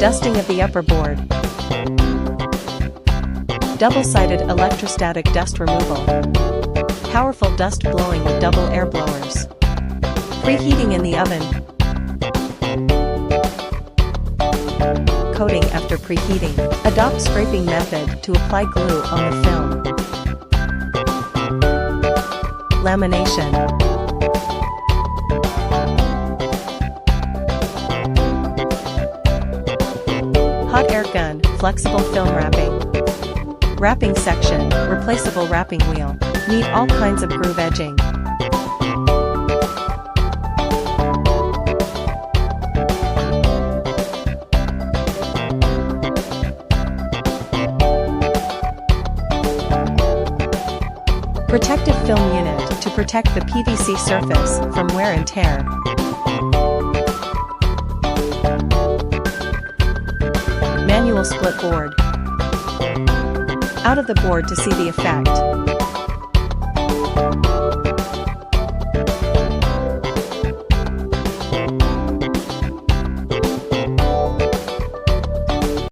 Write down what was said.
Dusting of the upper board. Double-sided electrostatic dust removal. Powerful dust blowing with double air blowers. Preheating in the oven. Coating after preheating. Adopt scraping method to apply glue on the film. Lamination. Hot air gun, flexible film wrapping. Wrapping section, replaceable wrapping wheel. Need all kinds of groove edging. Protective film unit to protect the PVC surface from wear and tear. Manual split board. Out of the board to see the effect.